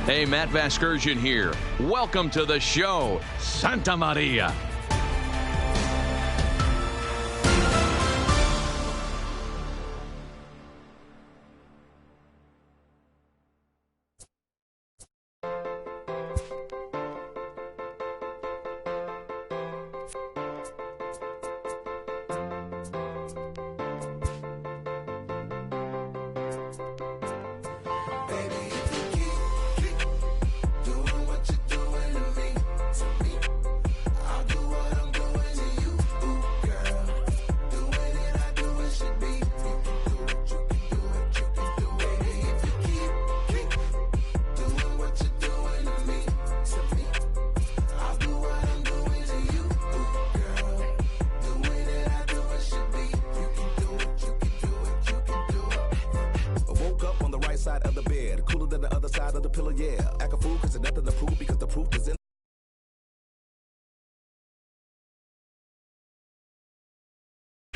Hey, Matt Vasgersian here. Welcome to the show, Santa Maria.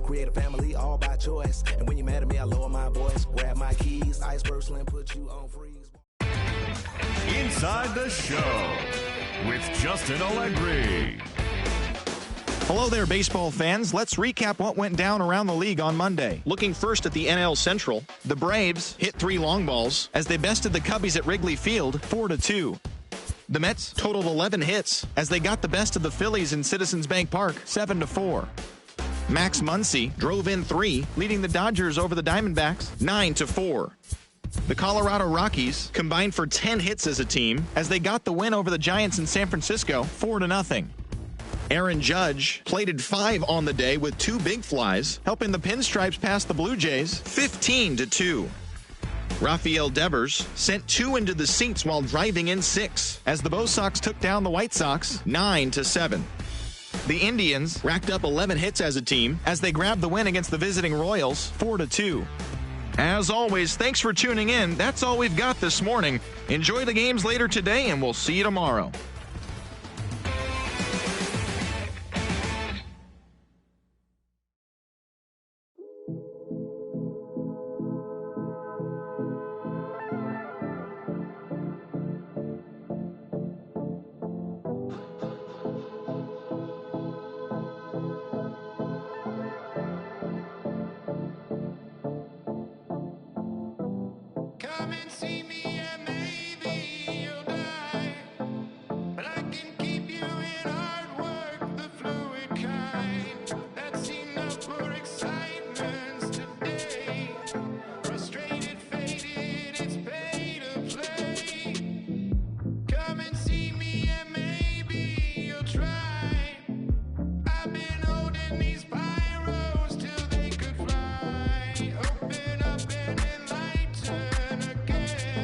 Create a family all by choice. And when you're mad at me, I lower my voice. Grab my keys, iceberg slim, put you on freeze. Inside the Show with Justin Allegri. Hello there, baseball fans. Let's recap what went down around the league on Monday. Looking first at the NL Central, the Braves hit 3 long balls as they bested the Cubbies at Wrigley Field 4-2. The Mets totaled 11 hits as they got the best of the Phillies in Citizens Bank Park 7-4. Max Muncy drove in 3, leading the Dodgers over the Diamondbacks 9-4. The Colorado Rockies combined for 10 hits as a team as they got the win over the Giants in San Francisco 4-0. Aaron Judge plated 5 on the day with 2 big flies, helping the Pinstripes pass the Blue Jays 15-2. Rafael Devers sent 2 into the seats while driving in 6 as the Bo Sox took down the White Sox 9-7. The Indians racked up 11 hits as a team as they grabbed the win against the visiting Royals 4-2. As always, thanks for tuning in. That's all we've got this morning. Enjoy the games later today, and we'll see you tomorrow. Come and see me and maybe you'll die, but I can keep you in hard work, the fluid kind. That's enough for excitement today. Frustrated, faded, it's pay to play. Come and see me and maybe you'll try. I've been holding these pyros till they could fly. Open up and enlighten again.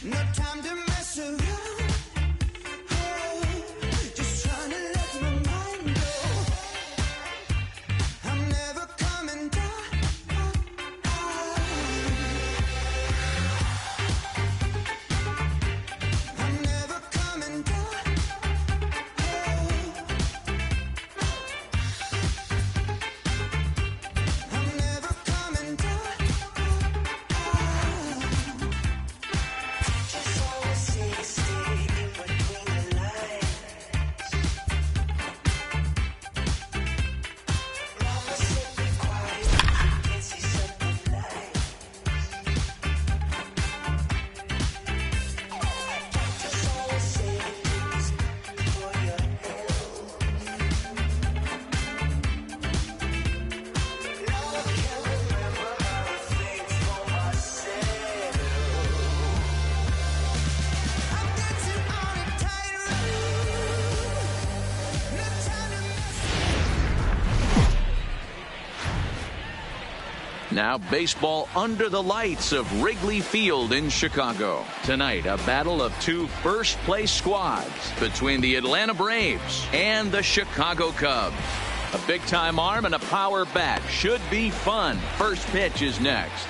No time to mess around. Just trying to let my mind go. I'm never coming down. I'm never coming down. I'm never coming down. Just always stay in between the lines. Mama said be quiet, you can see something nice. Just always say things for your health. Now I can't remember how to think for myself. I'm dancing on a tightrope. No time to mess. Now baseball under the lights of Wrigley Field in Chicago. Tonight, a battle of two first-place squads between the Atlanta Braves and the Chicago Cubs. A big-time arm and a power bat should be fun. First pitch is next.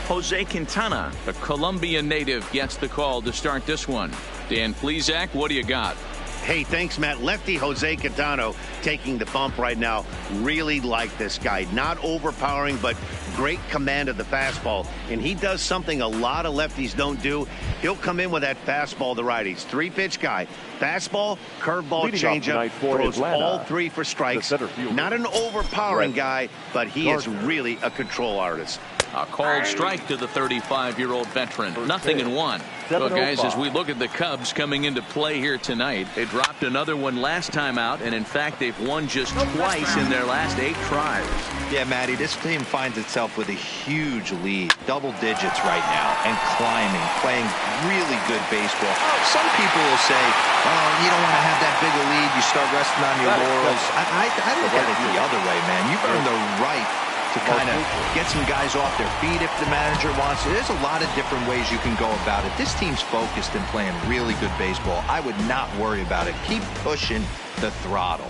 Jose Quintana, a Colombian native, gets the call to start this one. Dan Plesac, what do you got? Hey, thanks, Matt. Lefty Jose Quintana taking the bump right now. Really like this guy. Not overpowering, but great command of the fastball. And he does something a lot of lefties don't do. He'll come in with that fastball to righties. Three-pitch guy. Fastball, curveball, changeup. Throws all three for strikes. Not an overpowering guy, but he is really a control artist. A called strike to the 35-year-old veteran. Nothing in one. Well, guys, as we look at the Cubs coming into play here tonight, they dropped another one last time out, and in fact, they've won just twice in their last 8 tries. Yeah, Matty, this team finds itself with a huge lead, double digits right now, and climbing, playing really good baseball. Some people will say, oh, you don't want to have that big a lead, you start resting on your laurels. I look at it the other way, man. You've earned the right to kind of get some guys off their feet if the manager wants to. There's a lot of different ways you can go about it. This team's focused and playing really good baseball. I would not worry about it. Keep pushing the throttle.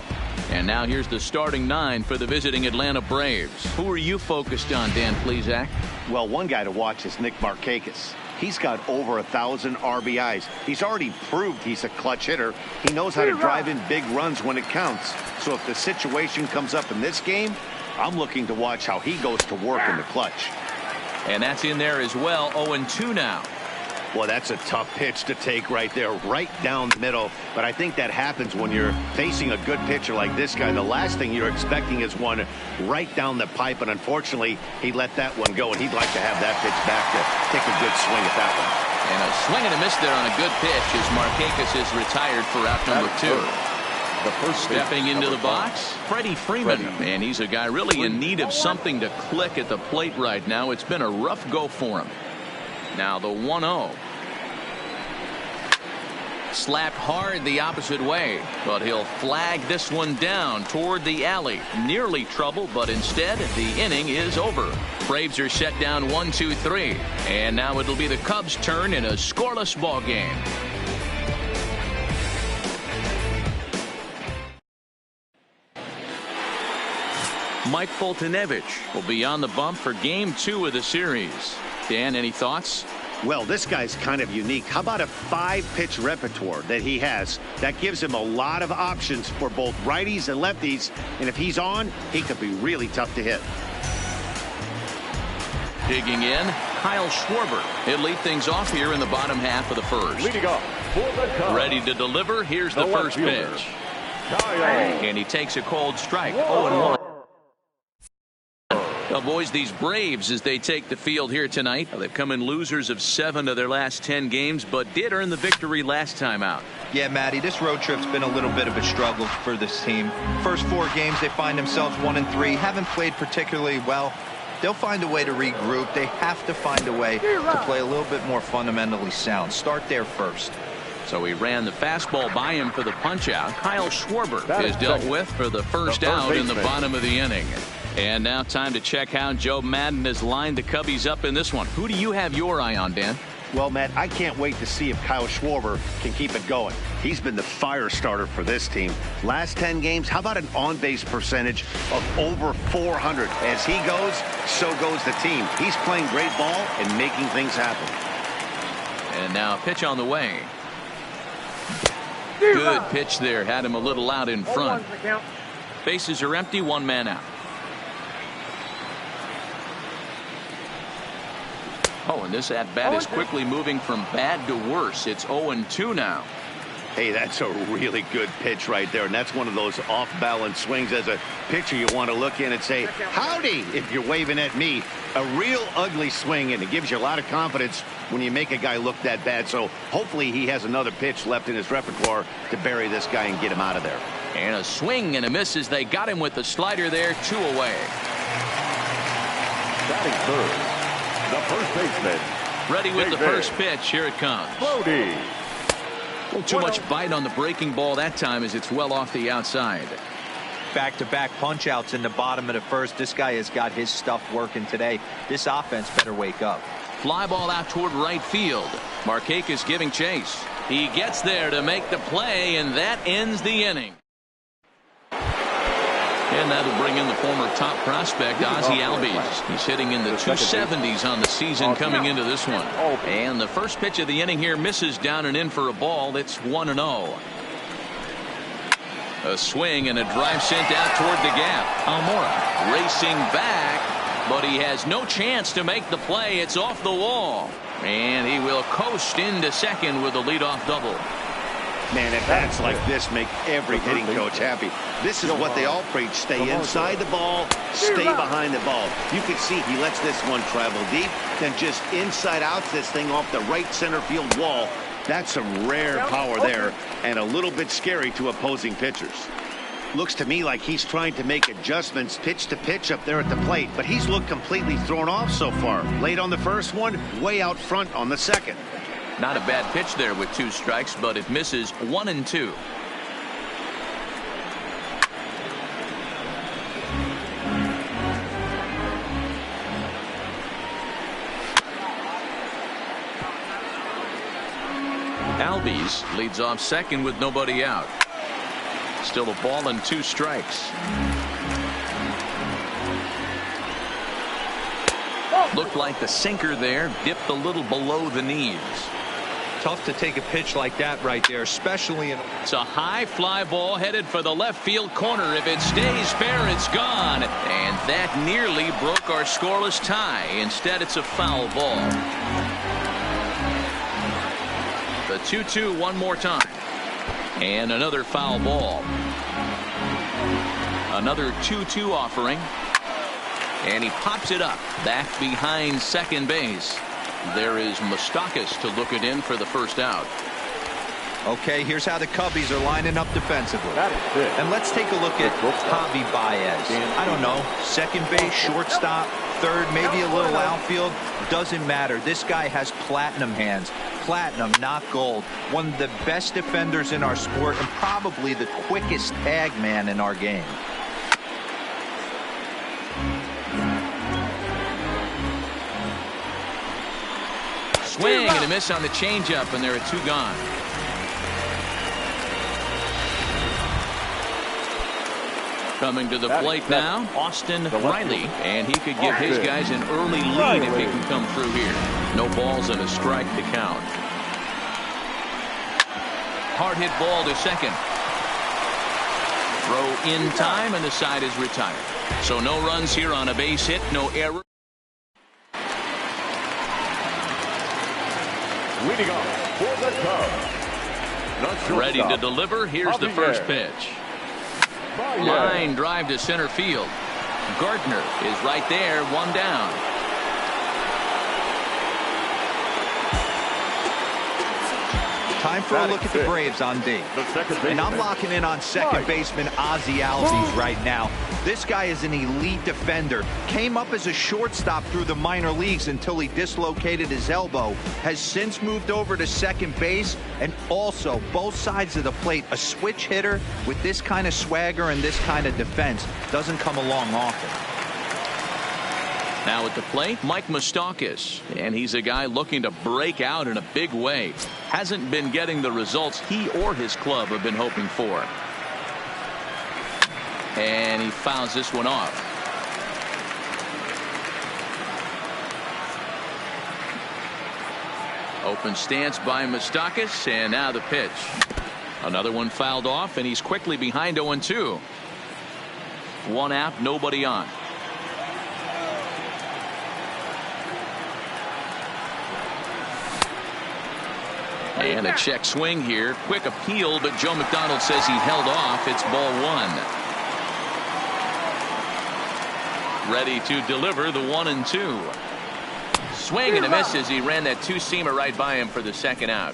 And now here's the starting 9 for the visiting Atlanta Braves. Who are you focused on, Dan Plesac? Well, one guy to watch is Nick Markakis. He's got over 1,000 RBIs. He's already proved he's a clutch hitter. He knows how to drive in big runs when it counts. So if the situation comes up in this game, I'm looking to watch how he goes to work in the clutch. And that's in there as well. 0-2 now. Well, that's a tough pitch to take right there, right down the middle. But I think that happens when you're facing a good pitcher like this guy. The last thing you're expecting is one right down the pipe. And unfortunately, he let that one go. And he'd like to have that pitch back to take a good swing at that one. And a swing and a miss there on a good pitch as Markakis is retired for out number 2. The first stepping into the box, Freddie Freeman. And he's a guy really in need of something to click at the plate right now. It's been a rough go for him. Now the 1-0. Slapped hard the opposite way, but he'll flag this one down toward the alley. Nearly trouble, but instead the inning is over. Braves are set down 1-2-3. And now it'll be the Cubs' turn in a scoreless ball game. Mike Foltynewicz will be on the bump for game 2 of the series. Dan, any thoughts? Well, this guy's kind of unique. How about a 5-pitch repertoire that he has? That gives him a lot of options for both righties and lefties. And if he's on, he could be really tough to hit. Digging in, Kyle Schwarber. He'll lead things off here in the bottom half of the first. Leading off for the Cubs. Ready to deliver. Here's the first pitch. And he takes a cold strike. 0-1. Well, boys, these Braves, as they take the field here tonight, they've come in losers of 7 of their last 10 games, but did earn the victory last time out. Yeah, Matty, this road trip's been a little bit of a struggle for this team. First 4 games, they find themselves 1-3, haven't played particularly well. They'll find a way to regroup. They have to find a way to play a little bit more fundamentally sound. Start there first. So he ran the fastball by him for the punch-out. Kyle Schwarber is dealt with for the first out in the bottom of the inning. And now time to check how Joe Maddon has lined the Cubbies up in this one. Who do you have your eye on, Dan? Well, Matt, I can't wait to see if Kyle Schwarber can keep it going. He's been the fire starter for this team. Last 10 games, how about an on-base percentage of over 400? As he goes, so goes the team. He's playing great ball and making things happen. And now a pitch on the way. Good pitch there. Had him a little out in front. Bases are empty. One man out. Oh, and this at-bat is quickly moving from bad to worse. It's 0-2 now. Hey, that's a really good pitch right there, and that's one of those off-balance swings. As a pitcher, you want to look in and say, howdy, if you're waving at me. A real ugly swing, and it gives you a lot of confidence when you make a guy look that bad. So hopefully he has another pitch left in his repertoire to bury this guy and get him out of there. And a swing and a miss as they got him with the slider there. 2 away. Batting third, the first baseman. Ready with the first pitch. Here it comes. Brody. A little too much bite on the breaking ball that time as it's well off the outside. Back-to-back punch-outs in the bottom of the first. This guy has got his stuff working today. This offense better wake up. Fly ball out toward right field. Markakis giving chase. He gets there to make the play, and that ends the inning. And that'll bring in the former top prospect, Ozzie Albies. He's hitting in the 270s on the season coming into this one. And the first pitch of the inning here misses down and in for a ball. It's 1-0. A swing and a drive sent out toward the gap. Almora racing back, but he has no chance to make the play. It's off the wall. And he will coast into second with a leadoff double. Man, at bats like this make every hitting coach happy. This is what they all preach. Stay inside the ball, stay behind the ball. You can see he lets this one travel deep, then just inside out this thing off the right center field wall. That's some rare power there and a little bit scary to opposing pitchers. Looks to me like he's trying to make adjustments pitch to pitch up there at the plate, but he's looked completely thrown off so far. Late on the first one, way out front on the second. Not a bad pitch there with 2 strikes, but it misses 1-2. Albies leads off second with nobody out. Still a ball and 2 strikes. Looked like the sinker there dipped a little below the knees. Tough to take a pitch like that right there, especially in. It's a high fly ball headed for the left field corner. If it stays fair, it's gone. And that nearly broke our scoreless tie. Instead, it's a foul ball. The 2-2 one more time. And another foul ball. Another 2-2 offering. And he pops it up back behind second base. There is Moustakas to look it in for the first out. Okay, here's how the Cubbies are lining up defensively. And let's take a look at Javi Baez. I don't know, second base, shortstop, third, maybe a little outfield. Doesn't matter. This guy has platinum hands. Platinum, not gold. One of the best defenders in our sport and probably the quickest tag man in our game. Swing and a miss on the changeup, and there are 2 gone. Coming to the plate now, Austin Riley, and he could give his guys an early lead if he can come through here. No balls and a strike to count. Hard hit ball to second. Throw in time, and the side is retired. So no runs here on a base hit, no error. Leading off for the Cubs. Ready to deliver. Here's the first pitch. Line drive to center field. Gardner is right there, 1 down. Time for a look at the Braves on D. And I'm locking in on second baseman Ozzie Albies right now. This guy is an elite defender. Came up as a shortstop through the minor leagues until he dislocated his elbow. Has since moved over to second base, and also both sides of the plate. A switch hitter with this kind of swagger and this kind of defense doesn't come along often. Now at the plate, Mike Moustakas, and he's a guy looking to break out in a big way. Hasn't been getting the results he or his club have been hoping for. And he fouls this one off. Open stance by Moustakas, and now the pitch. Another one fouled off, and he's quickly behind 0-2. One out, nobody on. And a check swing here. Quick appeal, but Joe McDonald says he held off. It's ball one. Ready to deliver the 1-2. Swing and a miss as he ran that two-seamer right by him for the second out.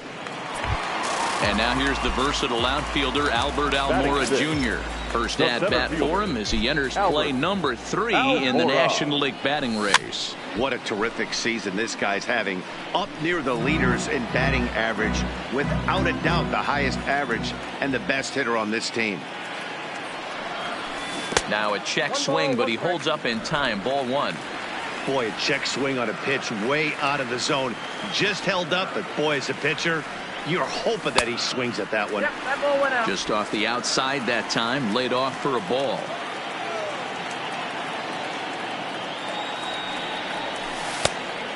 And now here's the versatile outfielder Albert Almora Jr. First at-bat for him as he enters play number 3 in the National League batting race. What a terrific season this guy's having. Up near the leaders in batting average. Without a doubt the highest average and the best hitter on this team. Now a check swing, but he holds up in time. Ball one. Boy, a check swing on a pitch way out of the zone. Just held up, but boy, as a pitcher, you're hoping that he swings at that one. Yep, that ball went out. Just off the outside that time, laid off for a ball.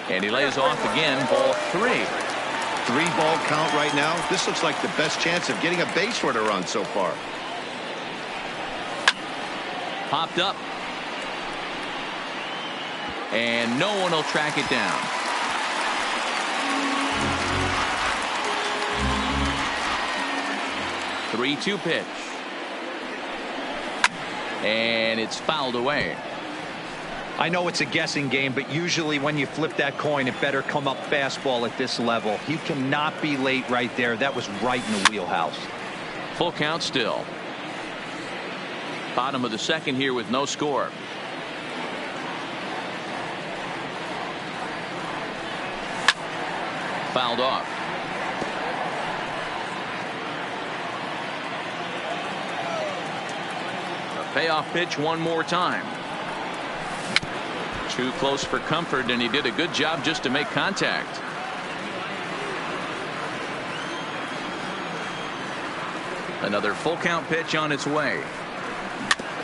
And he lays off again, ball 3. 3-ball count right now. This looks like the best chance of getting a base runner on so far. Popped up. And no one will track it down. Three-two pitch. And it's fouled away. I know it's a guessing game, but usually when you flip that coin, it better come up fastball at this level. You cannot be late right there. That was right in the wheelhouse. Full count still. Bottom of the second here with no score. Fouled off. A payoff pitch one more time. Too close for comfort, and he did a good job just to make contact. Another full count pitch on its way.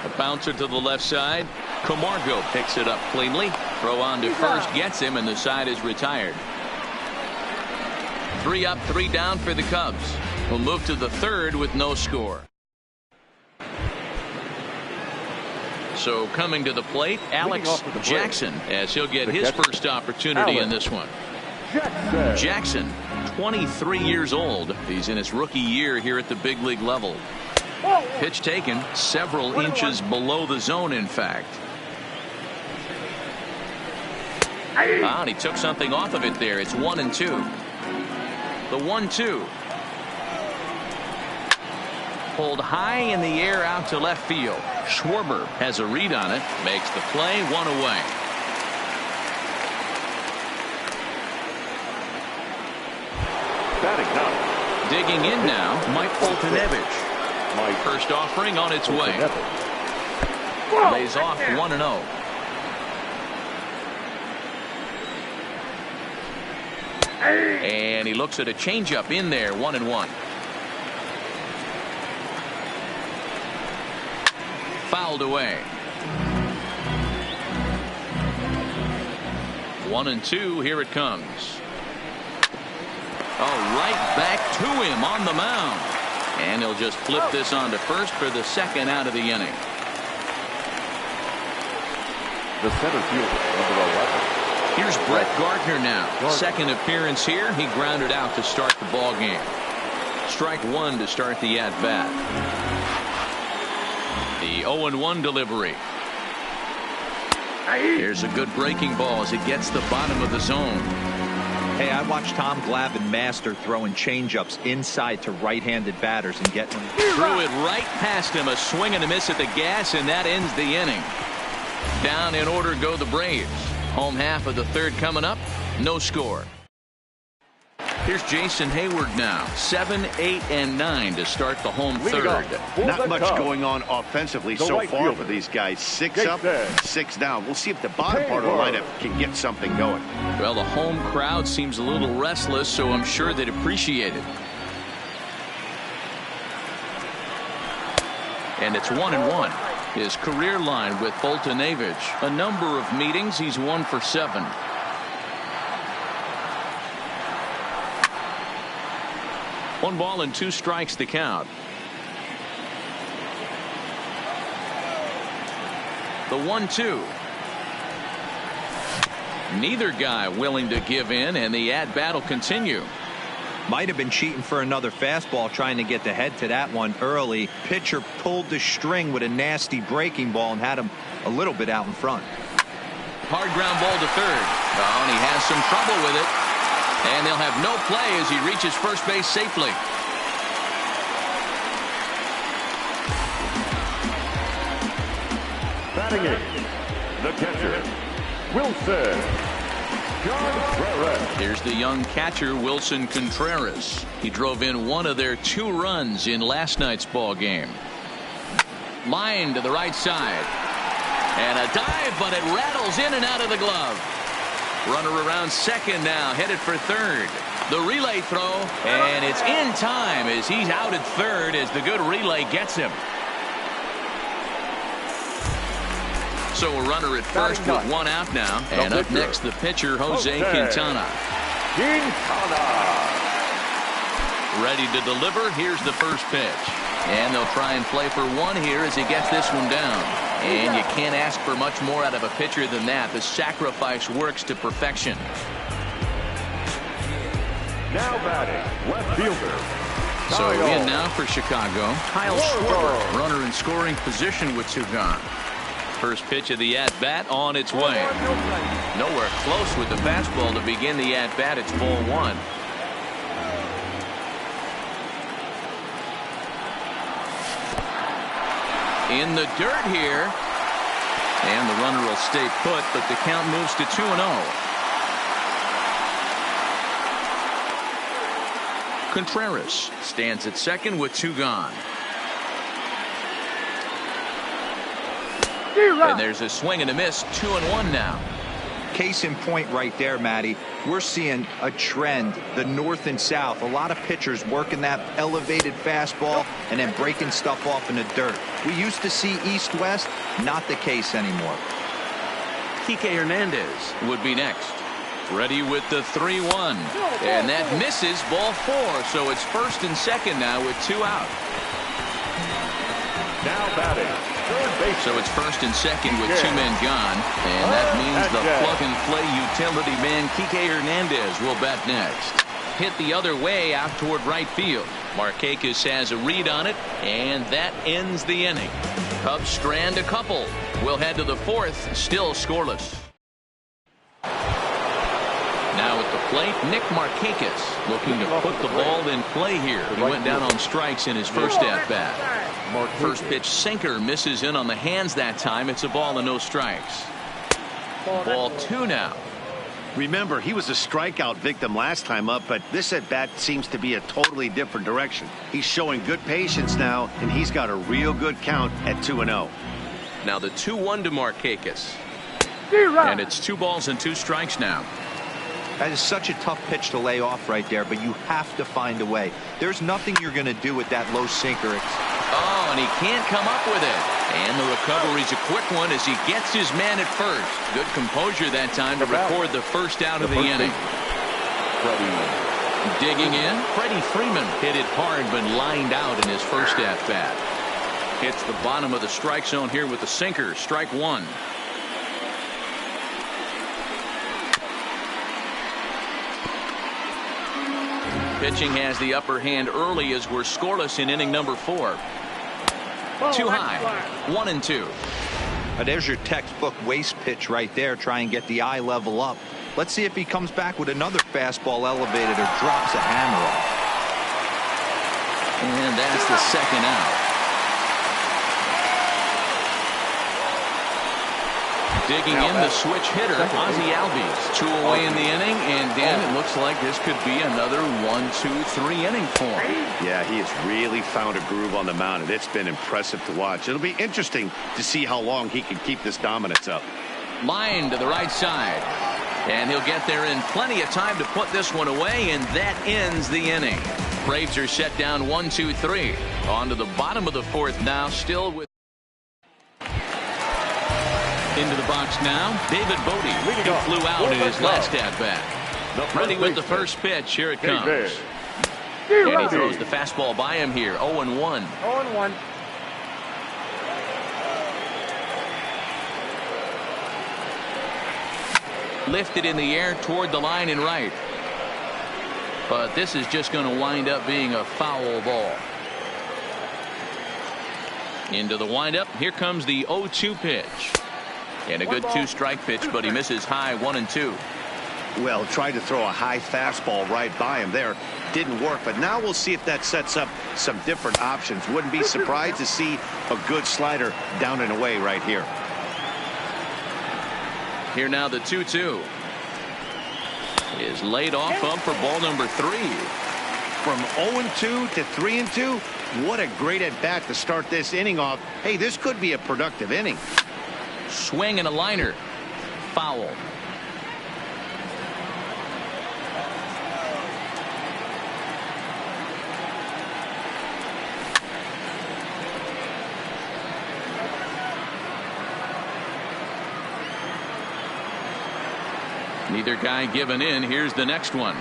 A bouncer to the left side. Camargo picks it up cleanly. Throw on to first, gets him, and the side is retired. 3 up, 3 down for the Cubs. We'll move to the third with no score. So coming to the plate, Alex Jackson, as he'll get his first opportunity in this one. Jackson, 23 years old. He's in his rookie year here at the big league level. Pitch taken several inches below the zone, in fact. And he took something off of it there. It's 1-2. The 1-2. Pulled high in the air out to left field. Schwarber has a read on it. Makes the play, 1 away. Batting now. Digging in now, Mike Foltynewicz. First offering on its way. Lays off 1-0. And he looks at a changeup in there, 1-1. Fouled away. 1-2. Here it comes. Oh, right back to him on the mound. And he'll just flip this on to first for the second out of the inning. The center fielder, number 11. Here's Brett Gardner now. Second appearance here. He grounded out to start the ball game. Strike one to start the at-bat. The 0-1 delivery. Here's a good breaking ball as it gets the bottom of the zone. Hey, I watched Tom Glavine master throwing changeups inside to right-handed batters and getting them. Threw it right past him. A swing and a miss at the gas, and that ends the inning. Down in order go the Braves. Home half of the third coming up. No score. Here's Jason Hayward now. 7, 8, and 9 to start the home third. Not much going on offensively so far for these guys. 6 up, 6 down. We'll see if the bottom part of the lineup can get something going. Well, the home crowd seems a little restless, so I'm sure they'd appreciate it. And it's 1-1. His career line with Foltynewicz. A number of meetings. He's 1 for 7. One ball and 2 strikes to count. The 1-2. Neither guy willing to give in, and the at-bat will continue. Might have been cheating for another fastball, trying to get the head to that one early. Pitcher pulled the string with a nasty breaking ball and had him a little bit out in front. Hard ground ball to third. Oh, and he has some trouble with it. And they'll have no play as he reaches first base safely. Batting eighth, the catcher, Wilson Contreras. Here's the young catcher, Wilson Contreras. He drove in one of their 2 runs in last night's ball game. Line to the right side. And a dive, but it rattles in and out of the glove. Runner around second now, headed for third. The relay throw, and it's in time as he's out at third as the good relay gets him. So a runner at first with 1 out now. And up next, the pitcher, Jose Quintana. Ready to deliver. Here's the first pitch. And they'll try and play for 1 here as he gets this one down. And you can't ask for much more out of a pitcher than that. The sacrifice works to perfection. Now batting, left fielder. So in now for Chicago, Kyle Schwarber, runner in scoring position with 2 gone. First pitch of the at-bat on its way. Nowhere close with the fastball to begin the at-bat. It's ball 1. In the dirt here. And the runner will stay put, but the count moves to 2-0. Contreras stands at second with 2 gone. And there's a swing and a miss. 2-1 now. Case in point right there, Matty. We're seeing a trend, the north and south. A lot of pitchers working that elevated fastball and then breaking stuff off in the dirt. We used to see east-west, not the case anymore. Kike Hernandez would be next. Ready with the 3-1. And that misses, ball 4. So it's first and second now with 2 out. Now batting. So it's first and second with 2 men gone. And that means the plug-and-play utility man, Kike Hernandez, will bat next. Hit the other way out toward right field. Markakis has a read on it, and that ends the inning. Cubs strand a couple. We'll head to the 4th, still scoreless. Now at the plate, Nick Markakis looking to put the ball in play here. He went down on strikes in his first at-bat. First pitch sinker misses in on the hands that time. It's a ball and no strikes. Ball 2 now. Remember, he was a strikeout victim last time up, but this at-bat seems to be a totally different direction. He's showing good patience now, and he's got a real good count at 2-0. Now the 2-1 to Markakis. And it's 2 balls and 2 strikes now. That is such a tough pitch to lay off right there, but you have to find a way. There's nothing you're going to do with that low sinker. Oh, and he can't come up with it. And the recovery's a quick one as he gets his man at first. Good composure that time to record the first out of the inning. Digging in, Freddie Freeman hit it hard but lined out in his first at-bat. Hits the bottom of the strike zone here with the sinker. Strike 1. Pitching has the upper hand early as we're scoreless in inning number 4. Too high. 1-2. There's your textbook waste pitch right there. Try and get the eye level up. Let's see if he comes back with another fastball elevated or drops a hammer off. And that's the second out. Digging in the switch hitter, Ozzie Albies. 2 away in the inning, and Dan, it looks like this could be another 1-2-3 inning for him. Yeah, he has really found a groove on the mound, and it's been impressive to watch. It'll be interesting to see how long he can keep this dominance up. Line to the right side, and he'll get there in plenty of time to put this one away, and that ends the inning. Braves are set down 1-2-3. On to the bottom of the 4th now, still with. Into the box now, David Bodie. He flew out in his last at-bat. Ready with the first pitch. Here it comes. And he throws the fastball by him here. 0-1. 0-1. Lifted in the air toward the line and right. But this is just going to wind up being a foul ball. Into the windup. Here comes the 0-2 pitch. And a good 2-strike pitch, but he misses high 1-2. Well, tried to throw a high fastball right by him there. Didn't work, but now we'll see if that sets up some different options. Wouldn't be surprised to see a good slider down and away right here. Here now the 2-2 is laid off up for ball number 3. From 0-2 to 3-2, what a great at bat to start this inning off. Hey, this could be a productive inning. Swing and a liner. Foul. Neither guy giving in. Here's the next one.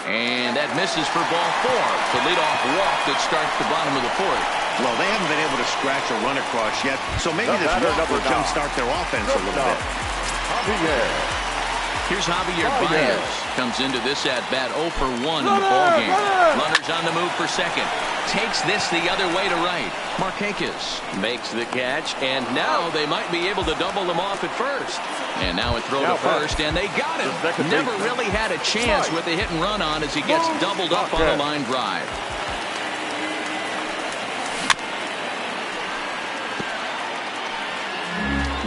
And that misses for ball 4. The leadoff walk that starts the bottom of the 4th. Well, they haven't been able to scratch a run across yet, so maybe this walk will jumpstart their offense a little bit. Here's Javier Baez. Comes into this at-bat 0 for 1 in the ballgame. Runners on the move for second. Takes this the other way to right. Markakis makes the catch, and now they might be able to double them off at first. And now a throw to first, and they got him. Never really had a chance with the hit and run on as he gets doubled up on a line drive.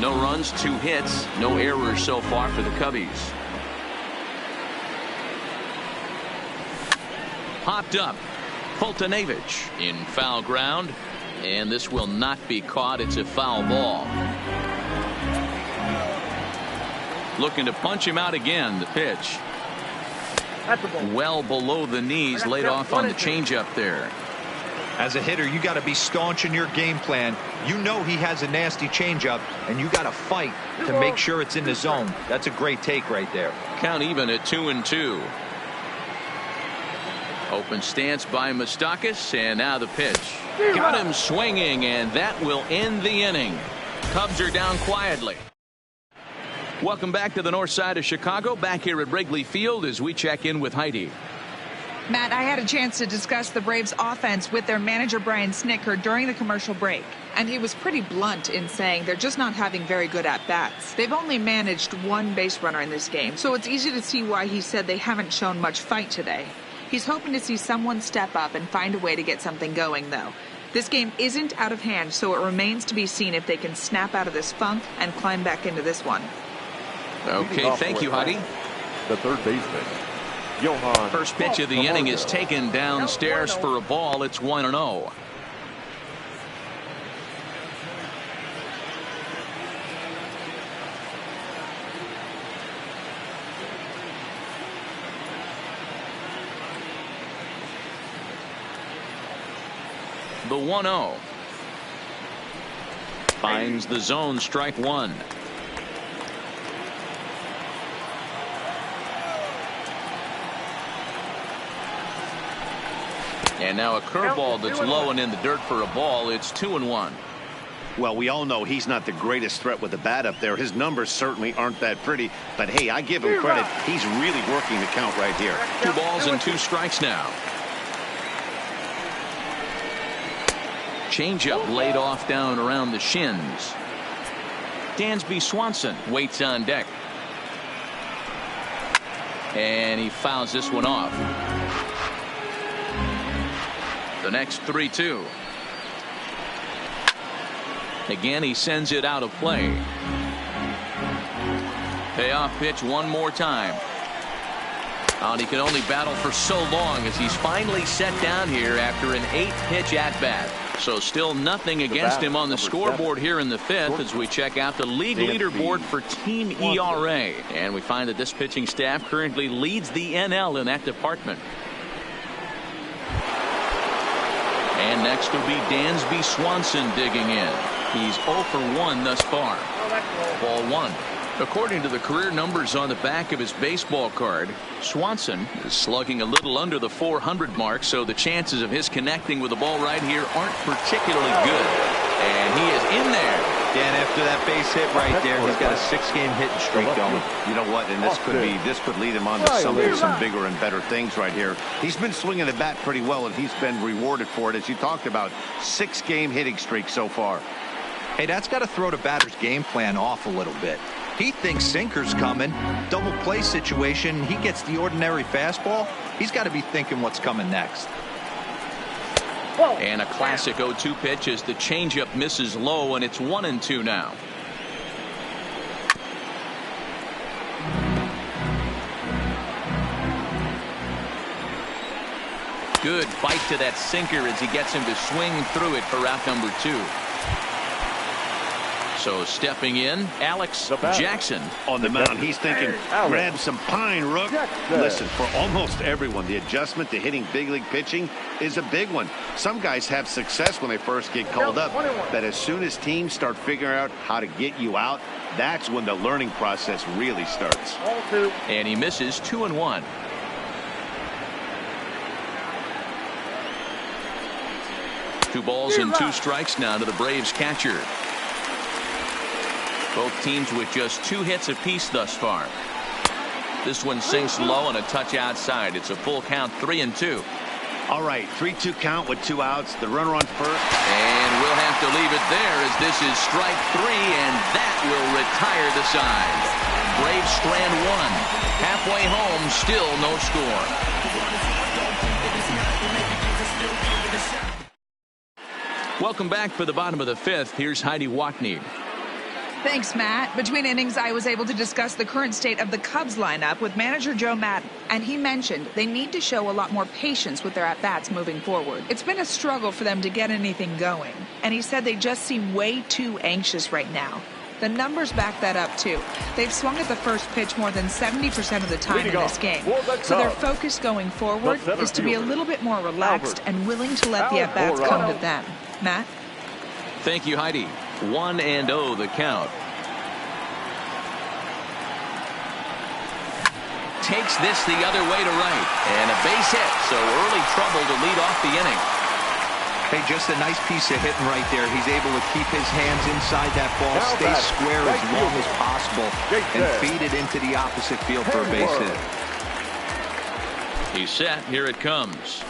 No runs, 2 hits, no errors so far for the Cubbies. Popped up. Foltynewicz in foul ground, and this will not be caught. It's a foul ball. Looking to punch him out again. The pitch. Well below the knees, laid off on the changeup there. As a hitter, you got to be staunch in your game plan. You know he has a nasty changeup, and you got to fight to make sure it's in the zone. That's a great take right there. Count even at 2-2. Open stance by Moustakas, and now the pitch. Got him swinging, and that will end the inning. Cubs are down quietly. Welcome back to the north side of Chicago, back here at Wrigley Field as we check in with Heidi. Matt, I had a chance to discuss the Braves offense with their manager Brian Snitker during the commercial break, and he was pretty blunt in saying they're just not having very good at-bats. They've only managed 1 base runner in this game, so it's easy to see why he said they haven't shown much fight today. He's hoping to see someone step up and find a way to get something going, though. This game isn't out of hand, so it remains to be seen if they can snap out of this funk and climb back into this one. Okay, thank you, Heidi. The third baseman, Johan. First pitch of the inning is taken downstairs for a ball. It's 1-0. The 1-0. Finds the zone, strike 1. And now a curveball that's low and in the dirt for a ball. It's 2-1. Well, we all know he's not the greatest threat with the bat up there. His numbers certainly aren't that pretty, but hey, I give him credit. He's really working the count right here. 2 balls and 2 strikes now. Changeup laid off down around the shins. Dansby Swanson waits on deck. And he fouls this one off. The next 3-2. Again, he sends it out of play. Payoff pitch one more time. And he can only battle for so long as he's finally set down here after an 8-pitch at-bat. So still nothing against him on the scoreboard here in the 5th as we check out the league leaderboard for team ERA. And we find that this pitching staff currently leads the NL in that department. And next will be Dansby Swanson digging in. He's 0 for 1 thus far. Ball 1. According to the career numbers on the back of his baseball card, Swanson is slugging a little under the 400 mark, so the chances of his connecting with the ball right here aren't particularly good. And he is in there. Dan, after that base hit right there, he's got a 6-game hitting streak going. You know what? And this could lead him on to some bigger and better things right here. He's been swinging the bat pretty well, and he's been rewarded for it, as you talked about. 6-game hitting streak so far. Hey, that's got to throw the batter's game plan off a little bit. He thinks sinker's coming. Double play situation. He gets the ordinary fastball. He's got to be thinking what's coming next. And a classic 0-2 pitch as the changeup misses low, and it's 1-2 now. Good fight to that sinker as he gets him to swing through it for out number 2. So stepping in, Alex Jackson. On the mound, he's thinking, grab some pine, Rook. Listen, for almost everyone, the adjustment to hitting big league pitching is a big one. Some guys have success when they first get called up, but as soon as teams start figuring out how to get you out, that's when the learning process really starts. And he misses 2-1. Two balls and 2 strikes now to the Braves catcher. Both teams with just 2 hits apiece thus far. This one sinks low and a touch outside. It's a full count, 3-2. All right, 3-2 count with 2 outs. The runner on first. And we'll have to leave it there as this is strike 3, and that will retire the side. Braves strand 1. Halfway home, still no score. Welcome back for the bottom of the 5th. Here's Heidi Watney. Thanks, Matt. Between innings, I was able to discuss the current state of the Cubs lineup with manager Joe Maddon, and he mentioned they need to show a lot more patience with their at-bats moving forward. It's been a struggle for them to get anything going, and he said they just seem way too anxious right now. The numbers back that up, too. They've swung at the first pitch more than 70% of the time in this game. So their focus going forward is to be a little bit more relaxed and willing to let the at-bats come to them. Matt? Thank you, Heidi. 1-0 the count. Takes this the other way to right. And a base hit, so early trouble to lead off the inning. Hey, just a nice piece of hitting right there. He's able to keep his hands inside that ball, stay square as long as possible, and feed it into the opposite field for a base hit. He's set. Here it comes.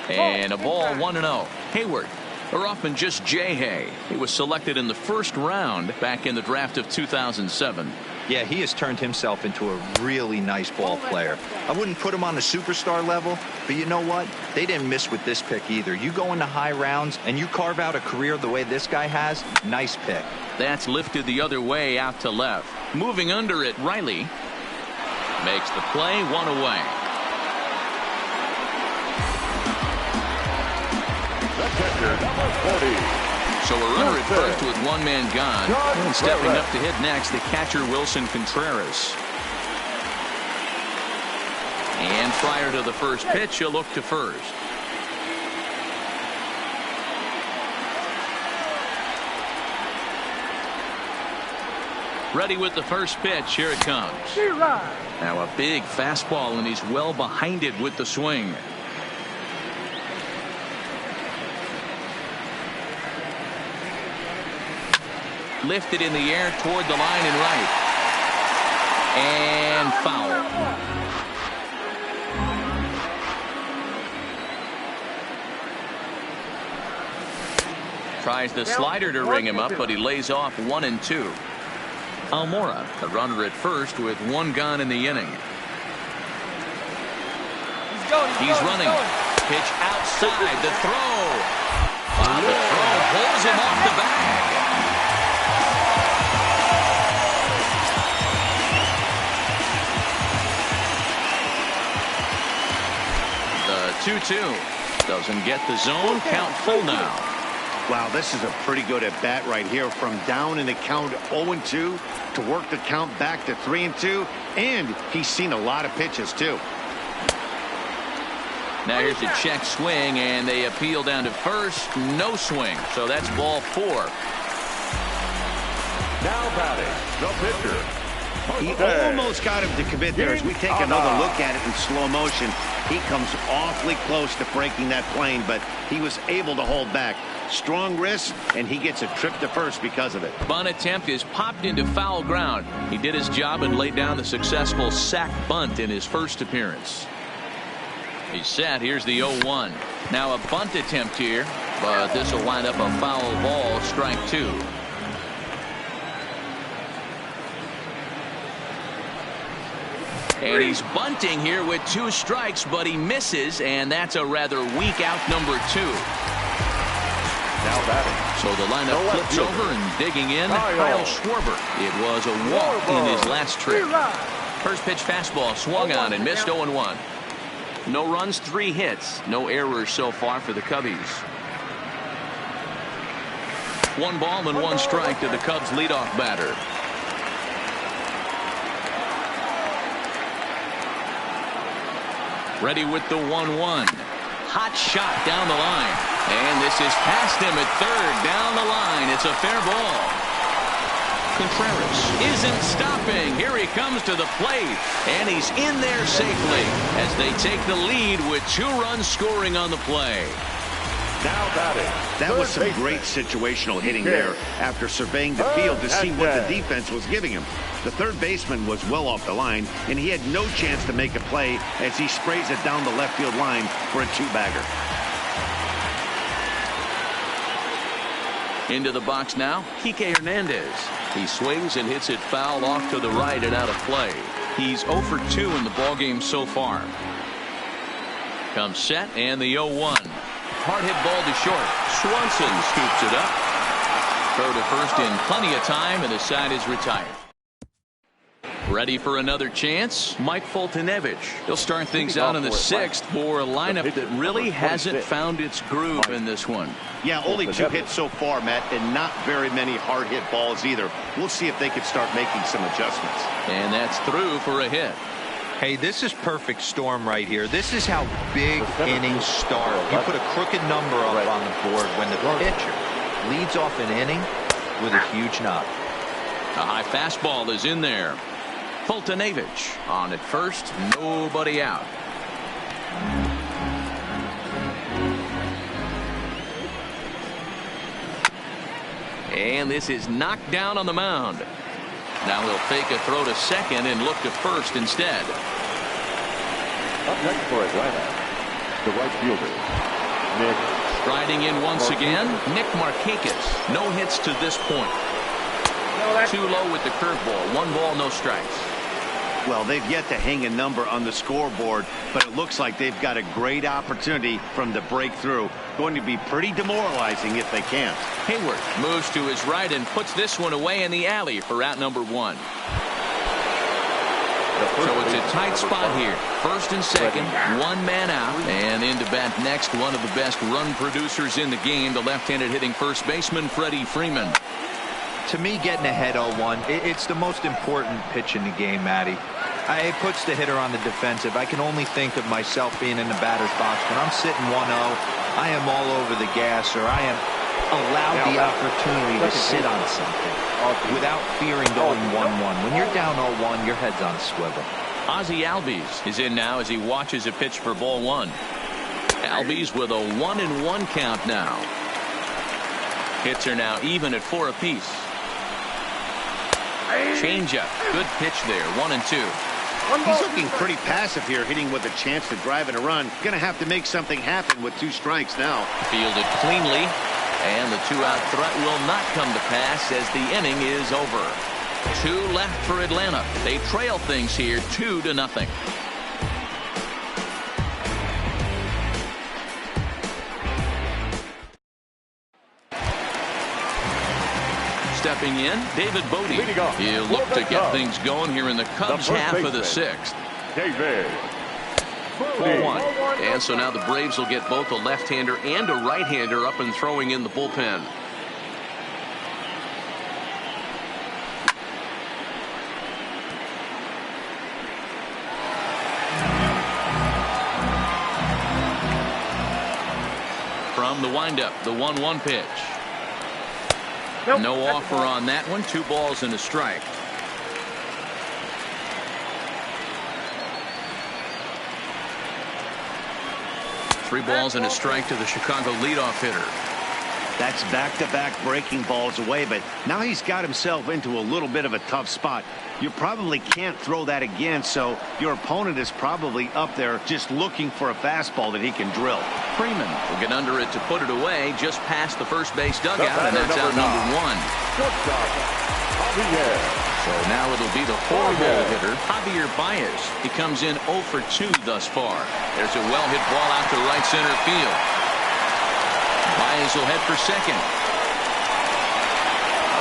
And a ball, 1-0. Hayward. Or often just Jay Hay. He was selected in the first round back in the draft of 2007. Yeah, he has turned himself into a really nice ball player. I wouldn't put him on the superstar level, but you know what? They didn't miss with this pick either. You go into high rounds and you carve out a career the way this guy has, nice pick. That's lifted the other way out to left. Moving under it, Riley makes the play, 1 away. So a runner at first with 1 man gone. And stepping up to hit next, the catcher Wilson Contreras. And prior to the first pitch, he'll look to first. Ready with the first pitch. Here it comes. Now a big fastball, and he's well behind it with the swing. Lifted in the air toward the line and right. And foul. Tries the slider to ring him up, but he lays off 1-2. Almora, the runner at first with 1 gone in the inning. He's running. Pitch outside. The throw. The throw pulls him off the bag. The 2-2. Doesn't get the zone. Count full now. Wow, this is a pretty good at bat right here. From down in the count 0-2 to work the count back to 3-2. And he's seen a lot of pitches, too. Now here's a check swing, and they appeal down to first. No swing. So that's ball 4. Now batting, the pitcher. He almost got him to commit there. As we take another look at it in slow motion, he comes awfully close to breaking that plane, but he was able to hold back. Strong wrist, and he gets a trip to first because of it. Bunt attempt is popped into foul ground. He did his job and laid down the successful sac bunt in his first appearance. He's set. Here's the 0-1. Now a bunt attempt here, but this will wind up a foul ball. Strike 2. And he's bunting here with 2 strikes, but he misses, and that's a rather weak out number 2. Now batting. So the lineup flips over and digging in, Kyle Schwarber. It was a walk in his last trip. First pitch fastball swung on and missed 0-1. No runs, 3 hits. No errors so far for the Cubbies. 1 ball and 1 strike to the Cubs leadoff batter. Ready with the 1-1. Hot shot down the line. And this is past him at third. Down the line. It's a fair ball. Contreras isn't stopping. Here he comes to the plate. And he's in there safely as they take the lead with 2 runs scoring on the play. Now batting. That was some great situational hitting there after surveying the field to see what the defense was giving him. The third baseman was well off the line, and he had no chance to make a play as he sprays it down the left field line for a 2-bagger. Into the box now, Kike Hernandez. He swings and hits it foul off to the right and out of play. He's 0 for 2 in the ballgame so far. Comes set and the 0-1. Hard hit ball to short. Swanson scoops it up. Throw to first in plenty of time, and the side is retired. Ready for another chance? Mike Foltynewicz. He'll start things out in the 6th for a lineup that really hasn't found its groove in this one. Yeah, only 2 hits so far, Matt, and not very many hard hit balls either. We'll see if they can start making some adjustments. And that's through for a hit. Hey, this is perfect storm right here. This is how big innings start. You put a crooked number up on the board when the pitcher leads off an inning with a huge knock. A high fastball is in there. Foltynewicz on at first, nobody out. And this is knocked down on the mound. Now he'll fake a throw to second and look to first instead. Up next for Atlanta, the right fielder, Nick. Striding in once again, Nick Markakis. No hits to this point. Too low with the curveball. 1 ball, no strikes. Well, they've yet to hang a number on the scoreboard, but it looks like they've got a great opportunity from the breakthrough. Going to be pretty demoralizing if they can't. Hayward moves to his right and puts this one away in the alley for out number 1. So it's a tight spot here. First and second, 1 man out, and into bat next, one of the best run producers in the game, the left-handed hitting first baseman Freddie Freeman. To me, getting ahead 0-1, it's the most important pitch in the game, Matty. It puts the hitter on the defensive. I can only think of myself being in the batter's box. When I'm sitting 1-0, I am all over the gas, or I am allowed the opportunity to sit on something without fearing going 1-1. When you're down 0-1, your head's on a swivel. Ozzie Albies is in now as he watches a pitch for ball 1. Albies with a 1-1 count now. Hits are now even at 4 apiece. Changeup. Good pitch there. 1-2. He's looking pretty passive here, hitting with a chance to drive in a run. Going to have to make something happen with 2 strikes now. Fielded cleanly. And the 2-out threat will not come to pass as the inning is over. 2 left for Atlanta. They trail things here 2-0. stepping in, David Bodie. He'll look to get things going here in the Cubs half of the sixth. David. 4-1. And so now the Braves will get both a left-hander and a right-hander up and throwing in the bullpen. From the windup, the 1-1 pitch. No offer on that one. 2 balls and a strike. Three balls and a strike to the Chicago leadoff hitter. That's back-to-back breaking balls away, but now he's got himself into a little bit of a tough spot. You probably can't throw that again, so your opponent is probably up there just looking for a fastball that he can drill. Freeman will get under it to put it away just past the first base dugout, and that's out number 1. So now it'll be the 4-hole hitter, Javier Baez. He comes in 0 for 2 thus far. There's a well-hit ball out to right center field. Baez will head for second.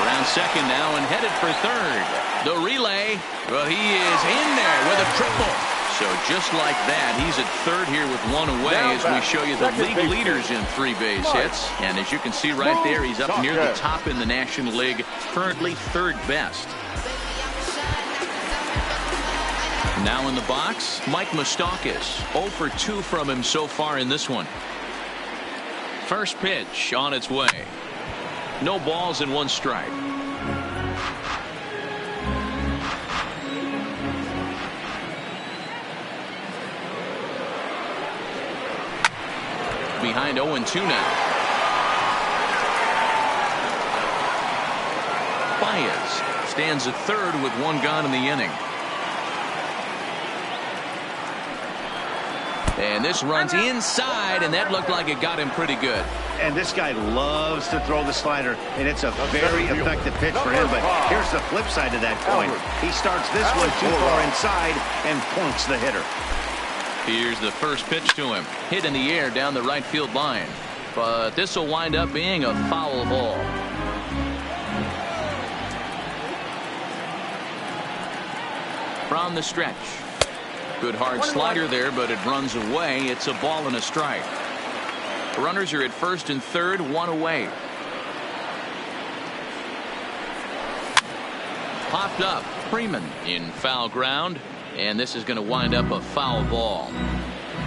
Around second now and headed for third. The relay, well, he is in there with a triple. So just like that, he's at third here with 1 away as we show you the league leaders in 3 base hits. And as you can see right there, he's up near the top in the National League, currently 3rd best. Now in the box, Mike Moustakas. 0 for 2 from him so far in this one. First pitch on its way. No balls and 1 strike. Behind 0-2 now. Baez stands at third with 1 gone in the inning. And this runs inside, and that looked like it got him pretty good. And this guy loves to throw the slider, and it's a very effective pitch for him. But here's the flip side of that coin. He starts this one too far inside and points the hitter. Here's the first pitch to him. Hit in the air down the right field line. But this will wind up being a foul ball. From the stretch. Good hard slider there, but it runs away. It's a ball and a strike. Runners are at first and third, 1 away. Popped up. Freeman in foul ground. And this is going to wind up a foul ball.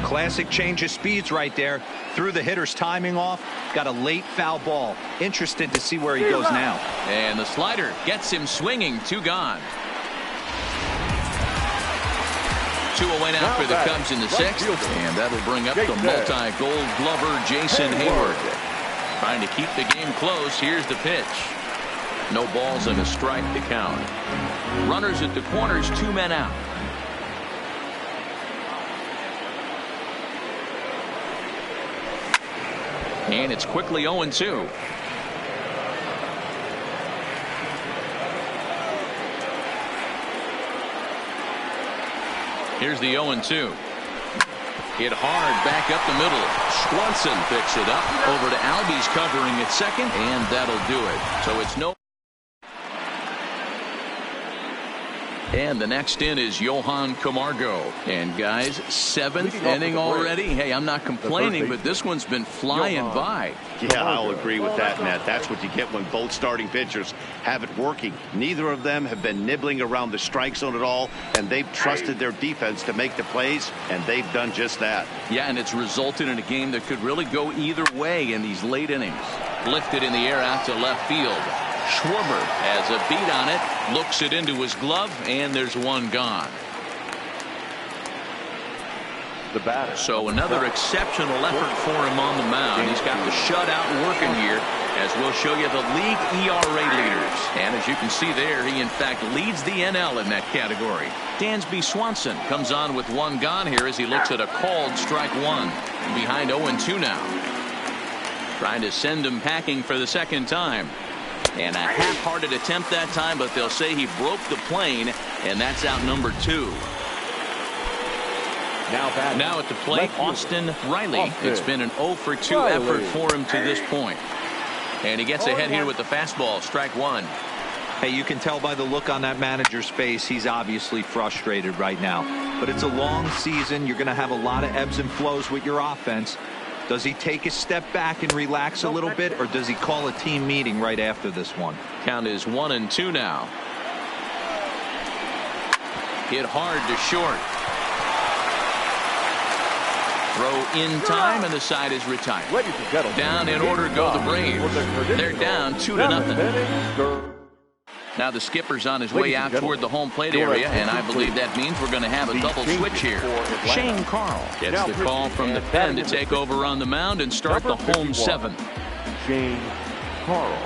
Classic change of speeds right there. Threw the hitter's timing off. Got a late foul ball. Interested to see where he goes now. And the slider gets him swinging. 2 gone. 2 away now for the Cubs in the 6th. And that'll bring up the multi-gold glover Jason Hayward. Trying to keep the game close. Here's the pitch. No balls and a strike to count. Runners at the corners, 2 men out. And it's quickly 0-2. Here's the 0-2. Hit hard back up the middle. Swanson picks it up over to Albies covering at second, and that'll do it. So it's no. And the next in is Johan Camargo. And guys, 7th inning already. Hey, I'm not complaining, but this one's been flying by. Yeah, I'll agree with that, Matt. That's what you get when both starting pitchers have it working. Neither of them have been nibbling around the strike zone at all, and they've trusted their defense to make the plays, and they've done just that. Yeah, and it's resulted in a game that could really go either way in these late innings. Lifted in the air out to left field. Schwarber has a beat on it, looks it into his glove, and there's 1 gone. The batter. So another exceptional effort for him on the mound. He's got the shutout working here, as we'll show you the league ERA leaders. And as you can see there, he in fact leads the NL in that category. Dansby Swanson comes on with 1 gone here as he looks at a called strike 1. Behind 0-2 now. Trying to send him packing for the 2nd time. And a half-hearted attempt that time, but they'll say he broke the plane, and that's out number 2. Now at the plate, Austin Riley. It's been an 0 for 2 effort for him to this point. And he gets ahead here with the fastball. Strike one. Hey, you can tell by the look on that manager's face, he's obviously frustrated right now. But it's a long season. You're going to have a lot of ebbs and flows with your offense. Does he take a step back and relax a little bit, or does he call a team meeting right after this one? Count is 1-2 now. Hit hard to short. Throw in time, and the side is retired. Down in order go the Braves. They're down 2-0. Now the skipper's on his way out toward the home plate area, and I believe that means we're going to have a double switch here. Shane Carl gets the call from the pen to take over on the mound and start the home seventh. Shane Carl,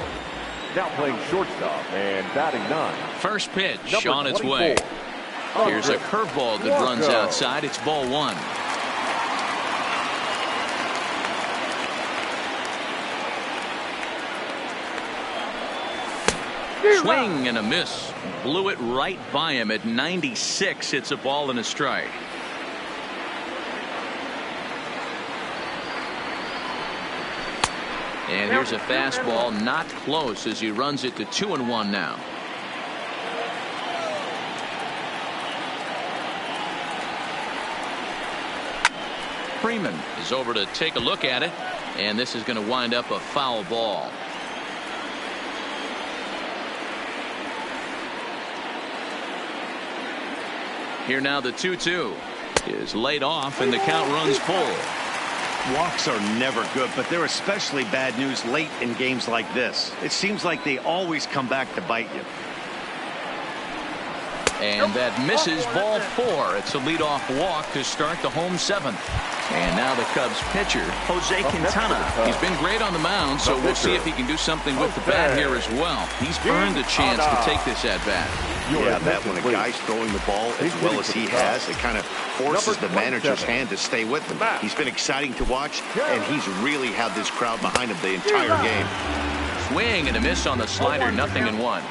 now playing shortstop and batting 9. First pitch on its way. Here's a curveball that runs outside. It's ball one. Swing and a miss. Blew it right by him at 96. It's a ball and a strike. And here's a fastball, not close, as he runs it to 2-1 now. Freeman is over to take a look at it, and this is going to wind up a foul ball. Here now the 2-2 is laid off, and the count runs full. Walks are never good, but they're especially bad news late in games like this. It seems like they always come back to bite you. And that misses, ball 4. It's a leadoff walk to start the home seventh. And now the Cubs pitcher, Jose Quintana. He's been great on the mound, so we'll see if he can do something with the bat here as well. He's earned a chance to take this at-bat. Yeah, that when a guy's throwing the ball as well as he has, it kind of forces the manager's hand to stay with him. He's been exciting to watch, and he's really had this crowd behind him the entire game. Swing and a miss on the slider, 0-1.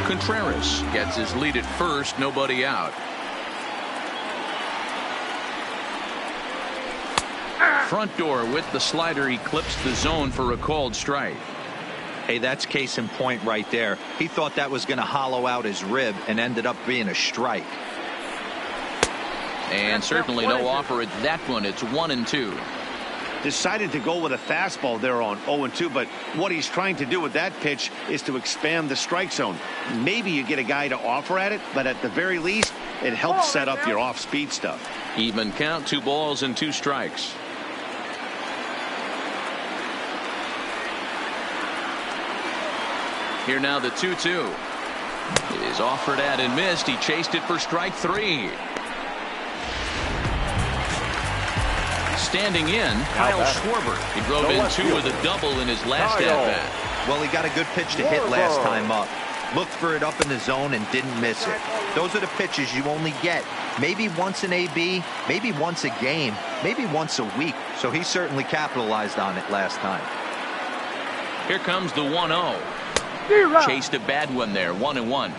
Contreras gets his lead at first, nobody out. Front door with the slider eclipsed the zone for a called strike. Hey, that's case in point right there. He thought that was going to hollow out his rib and ended up being a strike. And certainly no offer at that one. It's 1-2. Decided to go with a fastball there on 0-2, but what he's trying to do with that pitch is to expand the strike zone. Maybe you get a guy to offer at it, but at the very least, it helps set up your off-speed stuff. Even count, 2 balls and 2 strikes. Here now the 2-2 is offered at and missed. He chased it for strike 3. Standing in, Kyle Schwarber. He drove in 2 with a double in his last at-bat. Well, he got a good pitch to hit last time up. Looked for it up in the zone and didn't miss it. Those are the pitches you only get maybe once in AB, maybe once a game, maybe once a week. So he certainly capitalized on it last time. Here comes the 1-0. Chased a bad one there, 1-1.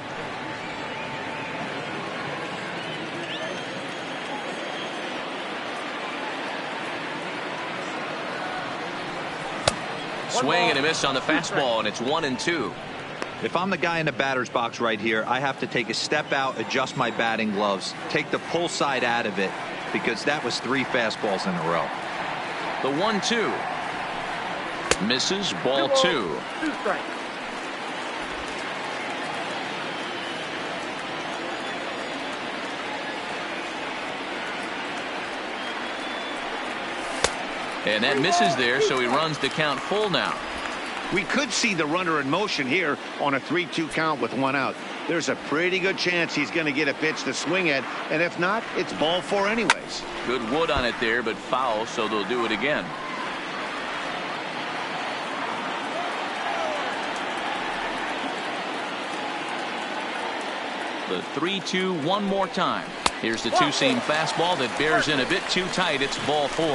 Swing and a miss on the fastball, and it's 1-2. If I'm the guy in the batter's box right here, I have to take a step out, adjust my batting gloves, take the pull side out of it, because that was 3 fastballs in a row. The 1-2 misses, ball 2. 2 strikes. And that misses there, so he runs the count full now. We could see the runner in motion here on a 3-2 count with 1 out. There's a pretty good chance he's going to get a pitch to swing at, and if not, it's ball 4 anyways. Good wood on it there, but foul, so they'll do it again. The 3-2 one more time. Here's the 2-seam fastball that bears in a bit too tight. It's ball 4.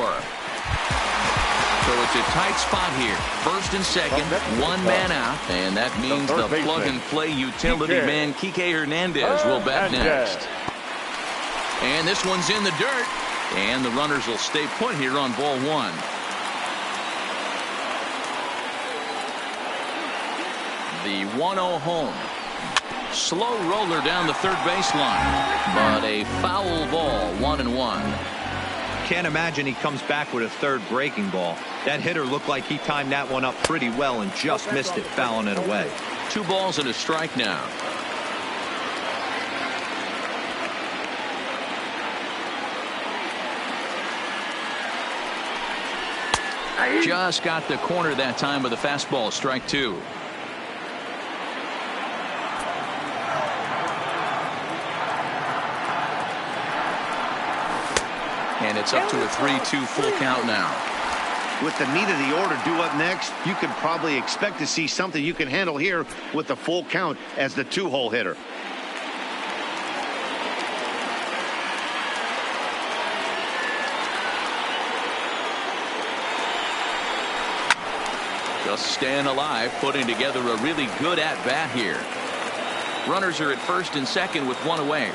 So it's a tight spot here. First and second, 1 man out, and that means the plug-and-play utility man Kike Hernandez will bat next. And this one's in the dirt, and the runners will stay put here on ball 1. The 1-0 home. Slow roller down the third baseline, but a foul ball, 1-1. Can't imagine he comes back with a third breaking ball. That hitter looked like he timed that one up pretty well and just missed it, fouling it away. 2 balls and a strike now. Just got the corner that time with a fastball, strike 2. And it's up to a 3-2 full count now. With the meat of the order due up next, you could probably expect to see something you can handle here with the full count as the 2-hole hitter. Just staying alive, putting together a really good at-bat here. Runners are at first and second with 1 away.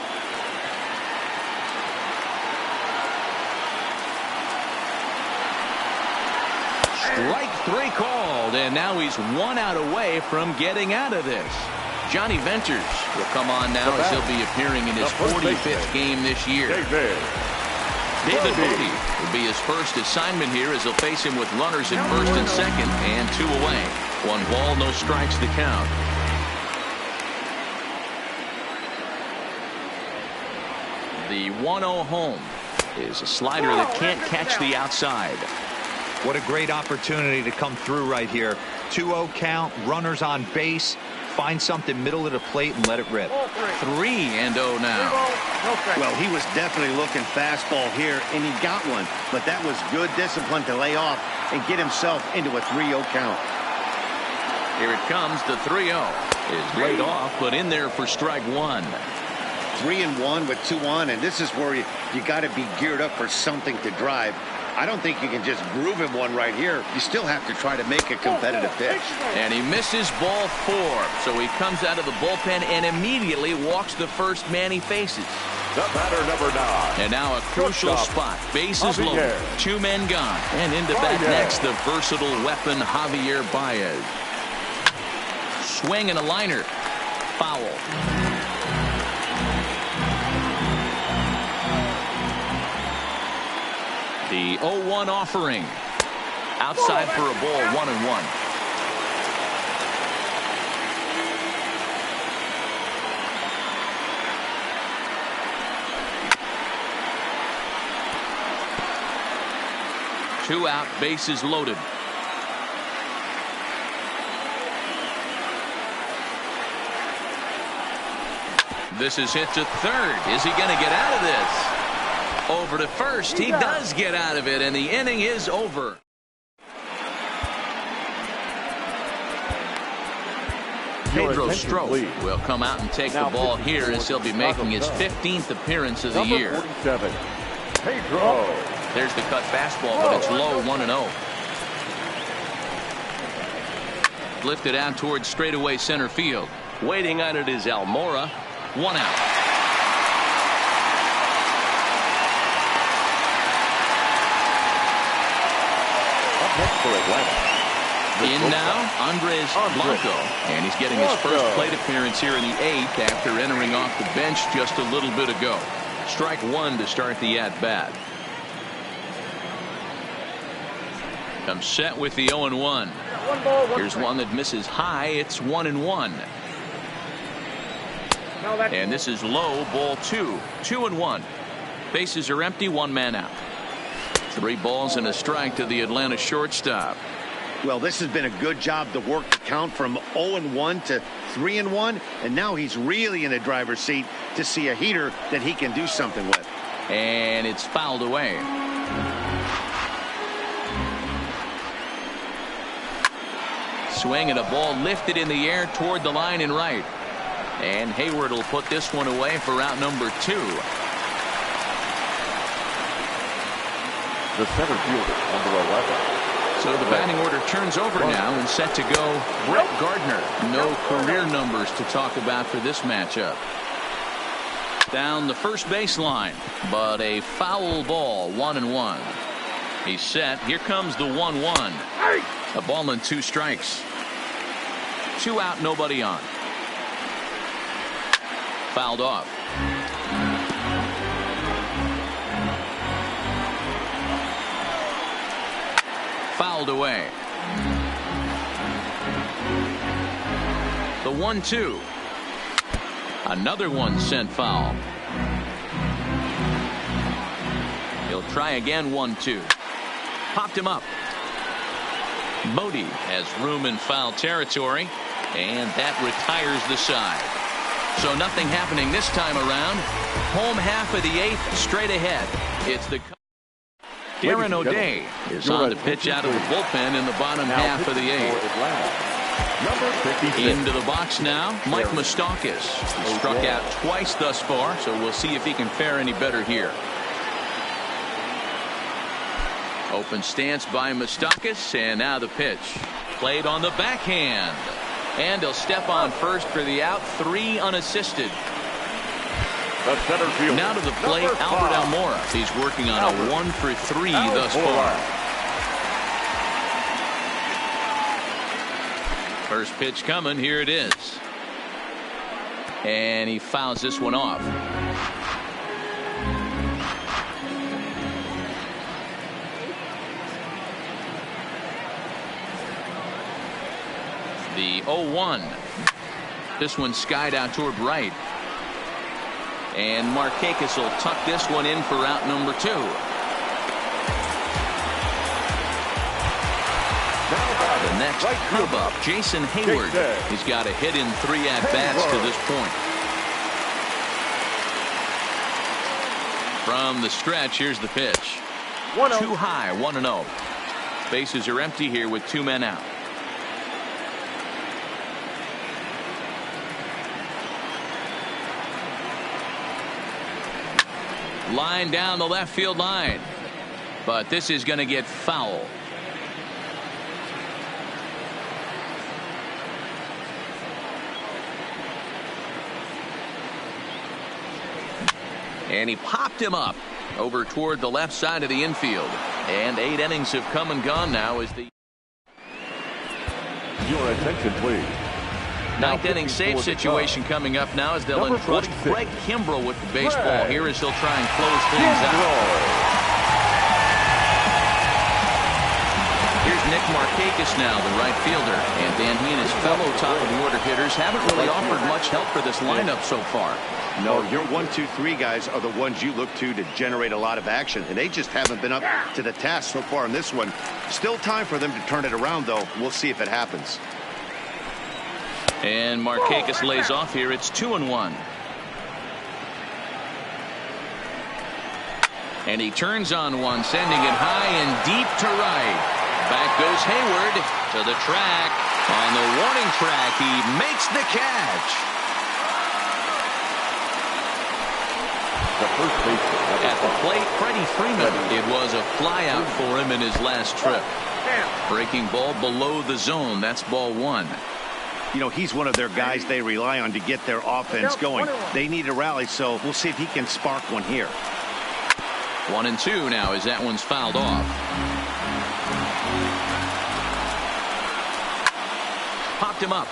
Strike 3 called, and now he's 1 out away from getting out of this. Johnny Venters will come on now as he'll be appearing in his 45th game this year. David Bodie will be his first assignment here as he'll face him with runners at first and second and 2 away. 1 ball, no strikes to count. The 1-0 home is a slider that can't catch the outside. What a great opportunity to come through right here. 2-0 count, runners on base. Find something middle of the plate and let it rip. 3-0 now. Well, he was definitely looking fastball here, and he got one. But that was good discipline to lay off and get himself into a 3-0 count. Here it comes. The 3-0 is laid off, but in there for strike 1. 3-1 with 2 on, and this is where you got to be geared up for something to drive. I don't think you can just groove him one right here. You still have to try to make a competitive pitch. And he misses ball 4. So he comes out of the bullpen and immediately walks the first man he faces. The batter, number 9. And now a crucial spot. Bases loaded. 2 men gone. And into bat next, the versatile weapon, Javier Baez. Swing and a liner. Foul. The 0-1 offering. Outside for a ball, 1-1. Two out, bases loaded. This is hit to third. Is he going to get out of this? Over to first. He does get out of it, and the inning is over. Pedro Strop will come out and take the ball here as he'll be making his 15th appearance of the year. 47, Pedro. There's the cut fastball, but it's low, 1-0. Lifted out towards straightaway center field. Waiting on it is Almora. 1 out. Next for Atlanta. In now, Andres Blanco, and he's getting his first plate appearance here in the 8th after entering off the bench just a little bit ago. Strike 1 to start the at-bat. Comes set with the 0-1. Here's one that misses high. It's 1-1. And this is low, ball 2. 2-1. Bases are empty, 1 man out. 3 balls and a strike to the Atlanta shortstop. Well, this has been a good job to work the count from 0-1 to 3-1, and now he's really in the driver's seat to see a heater that he can do something with. And it's fouled away. Swing and a ball lifted in the air toward the line and right. And Hayward will put this one away for out number 2. The center fielder, number 11. So the batting order turns over now and set to go Brett Gardner. No career numbers to talk about for this matchup. Down the first baseline, but a foul ball, 1-1. He's set. Here comes the 1-1. A ball and 2 strikes. 2 out, nobody on. Fouled off. Fouled away. The 1-2. Another one sent foul. He'll try again. 1-2. Popped him up. Modi has room in foul territory, and that retires the side. So nothing happening this time around. Home half of the 8th, straight ahead. It's the Darren O'Day is on the pitch out of the bullpen in the bottom half of the 8th. Into the box now, Mike Moustakas. He struck out twice thus far, so we'll see if he can fare any better here. Open stance by Moustakas, and now the pitch. Played on the backhand. And he'll step on first for the out, 3 unassisted. Now to the plate, Albert Almora. He's working on a 1 for 3 thus far. First pitch coming. Here it is. And he fouls this one off. The 0-1. This one skied out toward right. And Markakis will tuck this one in for out number 2. The next hub up, Jason Hayward. He's got a hit in 3 at-bats to this point. From the stretch, here's the pitch. 2 high, 1-0. Bases are empty here with 2 men out. Line down the left field line. But this is going to get foul. And he popped him up over toward the left side of the infield. And 8 innings have come and gone now as the Your attention, please. 9th inning save situation coming up now as they'll entrust Greg Kimbrell with the baseball here as he'll try and close things out. Here's Nick Markakis now, the right fielder. And Dan, he and his fellow top of the order hitters haven't really offered much help for this lineup so far. No, your 1, 2, 3 guys are the ones you look to generate a lot of action, and they just haven't been up to the task so far in this one. Still time for them to turn it around, though. We'll see if it happens. And Markakis lays off here. It's 2-1. And he turns on one, sending it high and deep to right. Back goes Hayward to the track. On the warning track, he makes the catch. At the plate, Freddie Freeman. It was a flyout for him in his last trip. Breaking ball below the zone. That's ball 1. You know, he's one of their guys they rely on to get their offense going. They need a rally, so we'll see if he can spark one here. 1-2 now as that one's fouled off. Popped him up.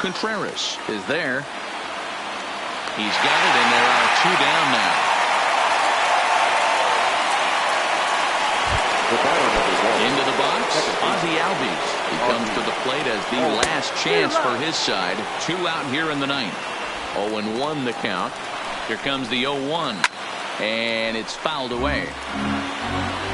Contreras is there. He's got it, and there are 2 down now. Into the box, Ozzie Albies. He comes to the plate as the last chance for his side. 2 out here in the 9th. 0-1 the count. Here comes the 0-1. And it's fouled away.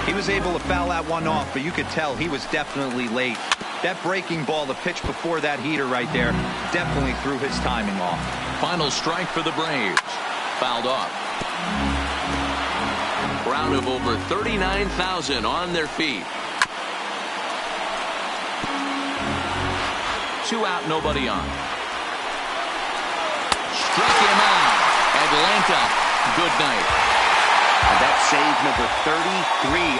He was able to foul that one off, but you could tell he was definitely late. That breaking ball, the pitch before that heater right there, definitely threw his timing off. Final strike for the Braves. Fouled off. Crowd of over 39,000 on their feet. 2 out, nobody on. Struck him out. Atlanta, good night. And that's save number 33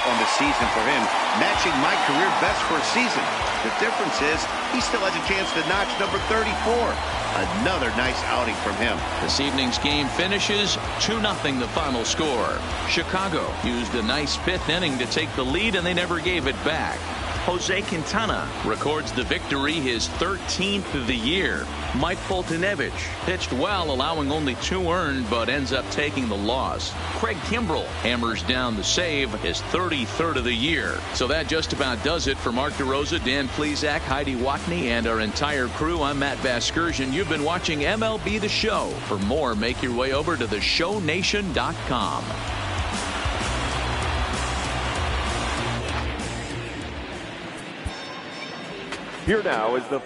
on the season for him, matching my career best for a season. The difference is he still has a chance to notch number 34. Another nice outing from him. This evening's game finishes 2-0 the final score. Chicago used a nice 5th inning to take the lead, and they never gave it back. Jose Quintana records the victory, his 13th of the year. Mike Foltynewicz pitched well, allowing only 2 earned, but ends up taking the loss. Craig Kimbrell hammers down the save, his 33rd of the year. So that just about does it for Mark DeRosa, Dan Plesac, Heidi Watney, and our entire crew. I'm Matt Vasgersian. You've been watching MLB The Show. For more, make your way over to theshownation.com. Here now is the...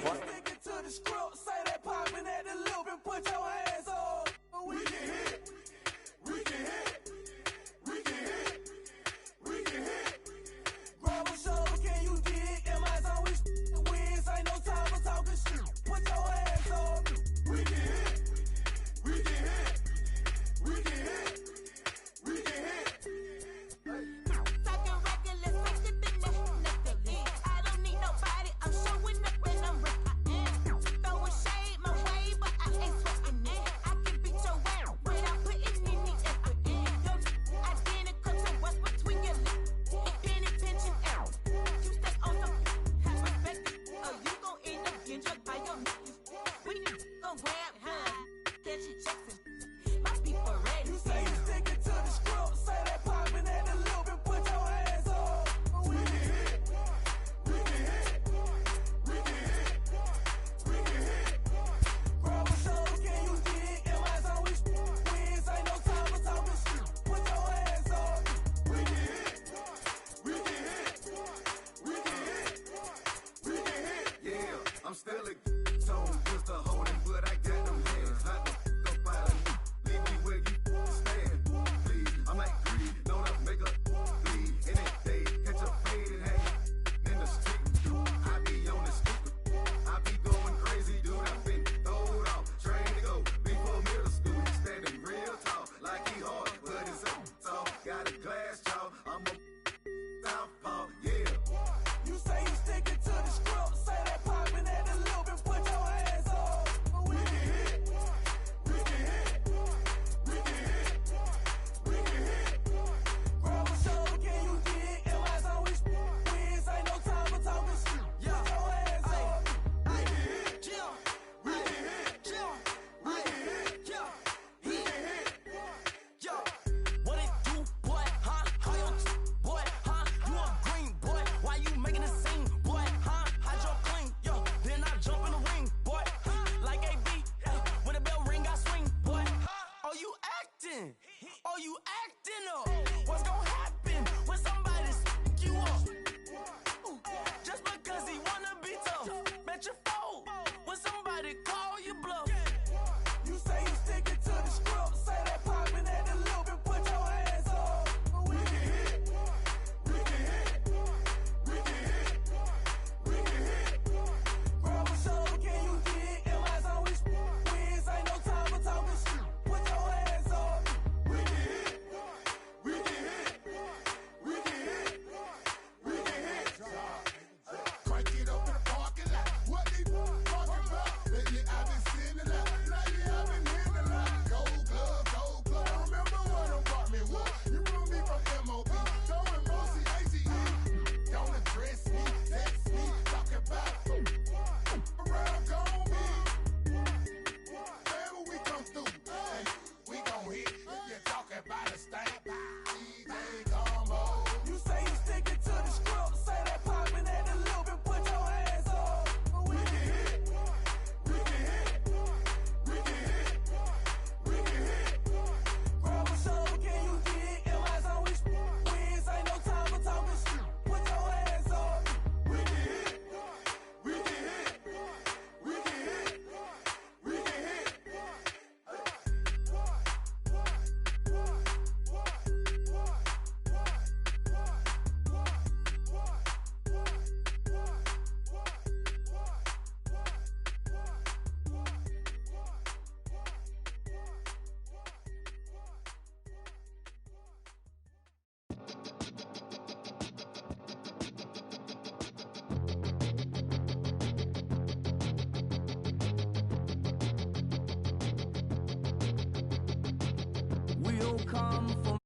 come for